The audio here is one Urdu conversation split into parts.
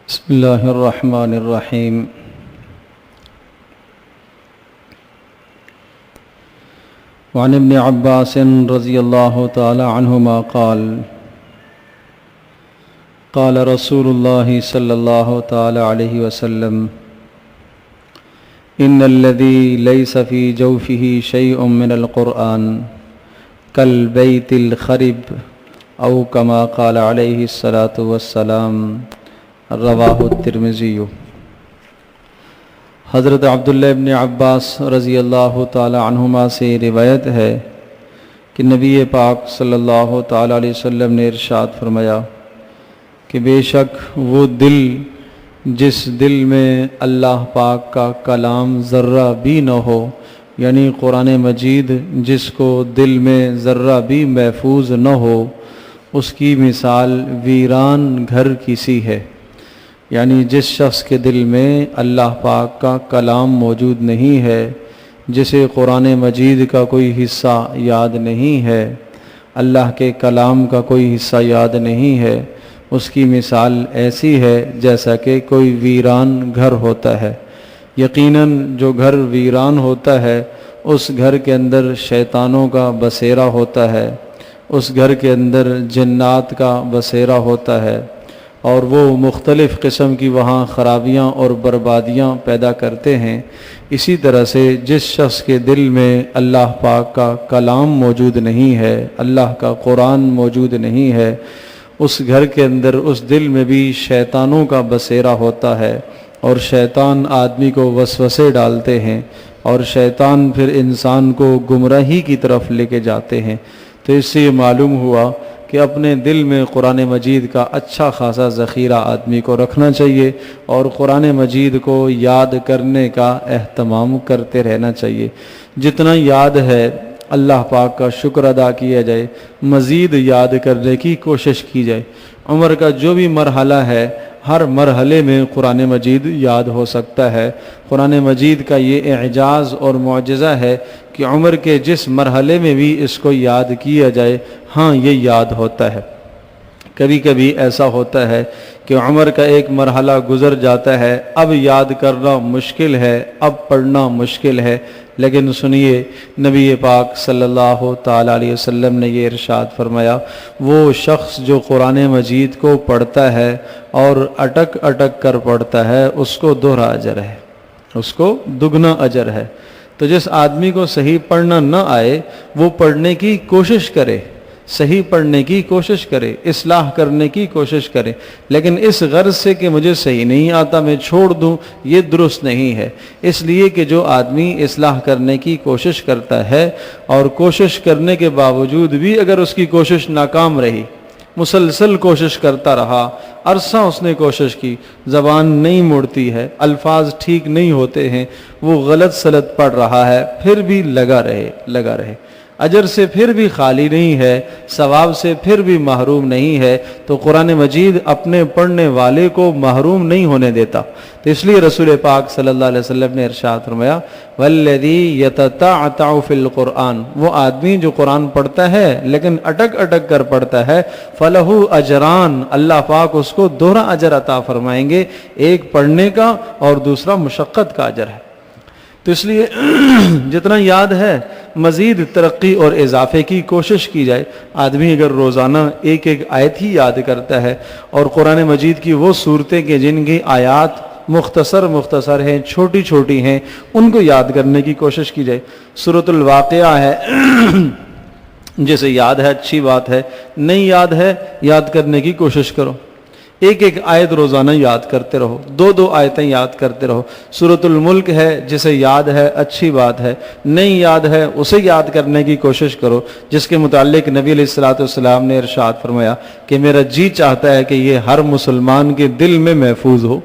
بسم اللہ الرحمن الرحیم۔ وعن ابن عباس رضی اللہ تعالی عنہما قال قال رسول اللہ صلی اللہ تعالی علیہ وسلم ان الذي ليس في جوفه شيء من القرآن كالبيت الخرب او كما قال علیہ الصلاة والسلام، رواہ الترمذی۔ حضرت عبداللہ ابن عباس رضی اللہ تعالی عنہما سے روایت ہے کہ نبی پاک صلی اللہ تعالی علیہ وسلم نے ارشاد فرمایا کہ بے شک وہ دل جس دل میں اللہ پاک کا کلام ذرہ بھی نہ ہو، یعنی قرآن مجید جس کو دل میں ذرہ بھی محفوظ نہ ہو، اس کی مثال ویران گھر کی سی ہے۔ یعنی جس شخص کے دل میں اللہ پاک کا کلام موجود نہیں ہے، جسے قرآن مجید کا کوئی حصہ یاد نہیں ہے، اللہ کے کلام کا کوئی حصہ یاد نہیں ہے، اس کی مثال ایسی ہے جیسا کہ کوئی ویران گھر ہوتا ہے۔ یقیناً جو گھر ویران ہوتا ہے اس گھر کے اندر شیطانوں کا بسیرا ہوتا ہے، اس گھر کے اندر جنات کا بسیرا ہوتا ہے، اور وہ مختلف قسم کی وہاں خرابیاں اور بربادیاں پیدا کرتے ہیں۔ اسی طرح سے جس شخص کے دل میں اللہ پاک کا کلام موجود نہیں ہے، اللہ کا قرآن موجود نہیں ہے، اس گھر کے اندر اس دل میں بھی شیطانوں کا بسیرا ہوتا ہے، اور شیطان آدمی کو وسوسے ڈالتے ہیں، اور شیطان پھر انسان کو گمراہی کی طرف لے کے جاتے ہیں۔ تو اس سے یہ معلوم ہوا کہ اپنے دل میں قرآن مجید کا اچھا خاصا ذخیرہ آدمی کو رکھنا چاہیے، اور قرآن مجید کو یاد کرنے کا اہتمام کرتے رہنا چاہیے۔ جتنا یاد ہے اللہ پاک کا شکر ادا کیا جائے، مزید یاد کرنے کی کوشش کی جائے۔ عمر کا جو بھی مرحلہ ہے، ہر مرحلے میں قرآن مجید یاد ہو سکتا ہے۔ قرآن مجید کا یہ اعجاز اور معجزہ ہے کہ عمر کے جس مرحلے میں بھی اس کو یاد کیا جائے، ہاں یہ یاد ہوتا ہے۔ کبھی کبھی ایسا ہوتا ہے کہ عمر کا ایک مرحلہ گزر جاتا ہے، اب یاد کرنا مشکل ہے، اب پڑھنا مشکل ہے، لیکن سنیے نبی پاک صلی اللہ تعالی علیہ وسلم نے یہ ارشاد فرمایا، وہ شخص جو قرآن مجید کو پڑھتا ہے اور اٹک اٹک کر پڑھتا ہے، اس کو دوہرا اجر ہے، اس کو دگنا اجر ہے۔ تو جس آدمی کو صحیح پڑھنا نہ آئے وہ پڑھنے کی کوشش کرے، صحیح پڑھنے کی کوشش کرے، اصلاح کرنے کی کوشش کرے، لیکن اس غرض سے کہ مجھے صحیح نہیں آتا میں چھوڑ دوں، یہ درست نہیں ہے۔ اس لیے کہ جو آدمی اصلاح کرنے کی کوشش کرتا ہے اور کوشش کرنے کے باوجود بھی اگر اس کی کوشش ناکام رہی، مسلسل کوشش کرتا رہا، عرصہ اس نے کوشش کی، زبان نہیں مڑتی ہے، الفاظ ٹھیک نہیں ہوتے ہیں، وہ غلط سلط پڑھ رہا ہے، پھر بھی لگا رہے، اجر سے پھر بھی خالی نہیں ہے، ثواب سے پھر بھی محروم نہیں ہے، تو قرآن مجید اپنے پڑھنے والے کو محروم نہیں ہونے دیتا۔ تو اس لیے رسول پاک صلی اللہ علیہ وسلم نے ارشاد فرمایا، والذی یتتعتع فی القرآن، وہ آدمی جو قرآن پڑھتا ہے لیکن اٹک اٹک کر پڑھتا ہے، فلہ اجران، اللہ پاک اس کو دوہرا اجر عطا فرمائیں گے، ایک پڑھنے کا اور دوسرا مشقت کا اجر ہے۔ تو اس لیے جتنا یاد ہے مزید ترقی اور اضافے کی کوشش کی جائے۔ آدمی اگر روزانہ ایک ایک آیت ہی یاد کرتا ہے، اور قرآن مجید کی وہ صورتیں کہ جن کی آیات مختصر ہیں، چھوٹی چھوٹی ہیں، ان کو یاد کرنے کی کوشش کی جائے۔ سورۃ الواقعہ ہے جسے یاد ہے اچھی بات ہے، نہیں یاد ہے یاد کرنے کی کوشش کرو، ایک ایک آیت روزانہ یاد کرتے رہو، دو آیتیں یاد کرتے رہو۔ سورۃ الملک ہے جسے یاد ہے اچھی بات ہے، نہیں یاد ہے اسے یاد کرنے کی کوشش کرو، جس کے متعلق نبی علیہ الصلوۃ والسلام نے ارشاد فرمایا کہ میرا جی چاہتا ہے کہ یہ ہر مسلمان کے دل میں محفوظ ہو۔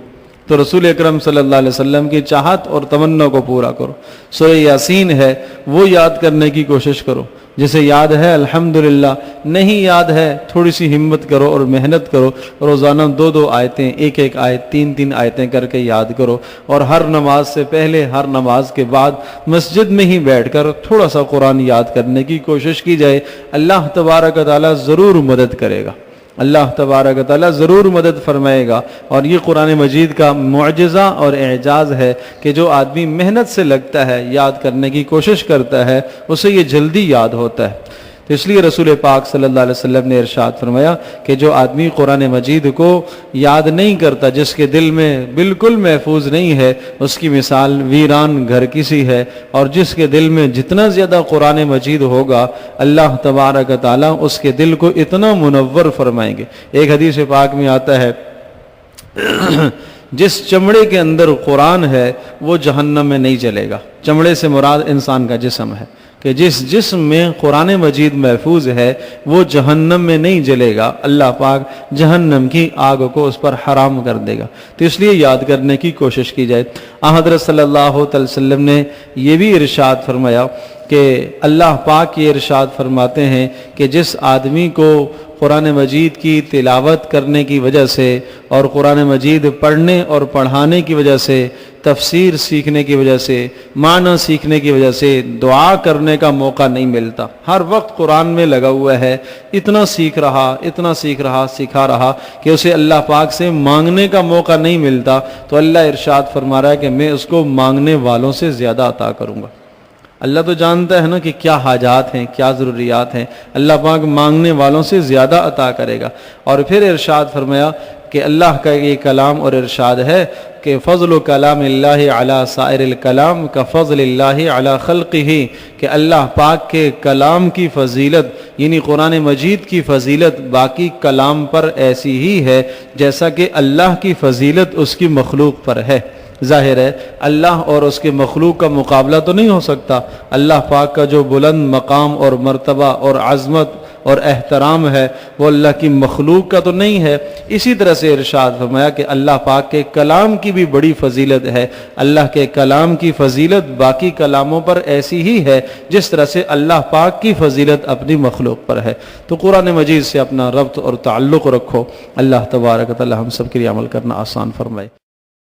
تو رسول اکرم صلی اللہ علیہ وسلم کی چاہت اور تمنا کو پورا کرو۔ سورہ یاسین ہے وہ یاد کرنے کی کوشش کرو، جسے یاد ہے الحمدللہ، نہیں یاد ہے تھوڑی سی ہمت کرو اور محنت کرو، روزانہ دو آیتیں، ایک ایک آیت، تین آیتیں کر کے یاد کرو، اور ہر نماز سے پہلے ہر نماز کے بعد مسجد میں ہی بیٹھ کر تھوڑا سا قرآن یاد کرنے کی کوشش کی جائے۔ اللہ تبارک و تعالی ضرور مدد کرے گا، اللہ تبارک و تعالیٰ ضرور مدد فرمائے گا۔ اور یہ قرآن مجید کا معجزہ اور اعجاز ہے کہ جو آدمی محنت سے لگتا ہے، یاد کرنے کی کوشش کرتا ہے، اسے یہ جلدی یاد ہوتا ہے۔ تو اس لیے رسول پاک صلی اللہ علیہ وسلم نے ارشاد فرمایا کہ جو آدمی قرآن مجید کو یاد نہیں کرتا، جس کے دل میں بالکل محفوظ نہیں ہے، اس کی مثال ویران گھر کی سی ہے۔ اور جس کے دل میں جتنا زیادہ قرآن مجید ہوگا، اللہ تبارک و تعالیٰ اس کے دل کو اتنا منور فرمائیں گے۔ ایک حدیث پاک میں آتا ہے جس چمڑے کے اندر قرآن ہے وہ جہنم میں نہیں جلے گا۔ چمڑے سے مراد انسان کا جسم ہے، کہ جس جسم میں قرآن مجید محفوظ ہے وہ جہنم میں نہیں جلے گا، اللہ پاک جہنم کی آگ کو اس پر حرام کر دے گا۔ تو اس لیے یاد کرنے کی کوشش کی جائے۔ حضرت صلی اللہ علیہ وسلم نے یہ بھی ارشاد فرمایا کہ اللہ پاک یہ ارشاد فرماتے ہیں کہ جس آدمی کو قرآن مجید کی تلاوت کرنے کی وجہ سے اور قرآن مجید پڑھنے اور پڑھانے کی وجہ سے، تفسیر سیکھنے کی وجہ سے، معنی سیکھنے کی وجہ سے دعا کرنے کا موقع نہیں ملتا، ہر وقت قرآن میں لگا ہوا ہے، اتنا سیکھ رہا سکھا رہا کہ اسے اللہ پاک سے مانگنے کا موقع نہیں ملتا، تو اللہ ارشاد فرما رہا ہے کہ میں اس کو مانگنے والوں سے زیادہ عطا کروں گا۔ اللہ تو جانتا ہے نا کہ کیا حاجات ہیں، کیا ضروریات ہیں، اللہ پاک مانگنے والوں سے زیادہ عطا کرے گا۔ اور پھر ارشاد فرمایا کہ اللہ کا یہ کلام اور ارشاد ہے کہ فضل کلام اللہ علی سائر الکلام کا فضل اللہ علی خلقہ، کہ اللہ پاک کے کلام کی فضیلت یعنی قرآن مجید کی فضیلت باقی کلام پر ایسی ہی ہے جیسا کہ اللہ کی فضیلت اس کی مخلوق پر ہے۔ ظاہر ہے اللہ اور اس کے مخلوق کا مقابلہ تو نہیں ہو سکتا، اللہ پاک کا جو بلند مقام اور مرتبہ اور عظمت اور احترام ہے وہ اللہ کی مخلوق کا تو نہیں ہے۔ اسی طرح سے ارشاد فرمایا کہ اللہ پاک کے کلام کی بھی بڑی فضیلت ہے، اللہ کے کلام کی فضیلت باقی کلاموں پر ایسی ہی ہے جس طرح سے اللہ پاک کی فضیلت اپنی مخلوق پر ہے۔ تو قرآن مجید سے اپنا ربط اور تعلق رکھو، اللہ تبارک و تعالی ہم سب کے لیے عمل کرنا آسان فرمائے۔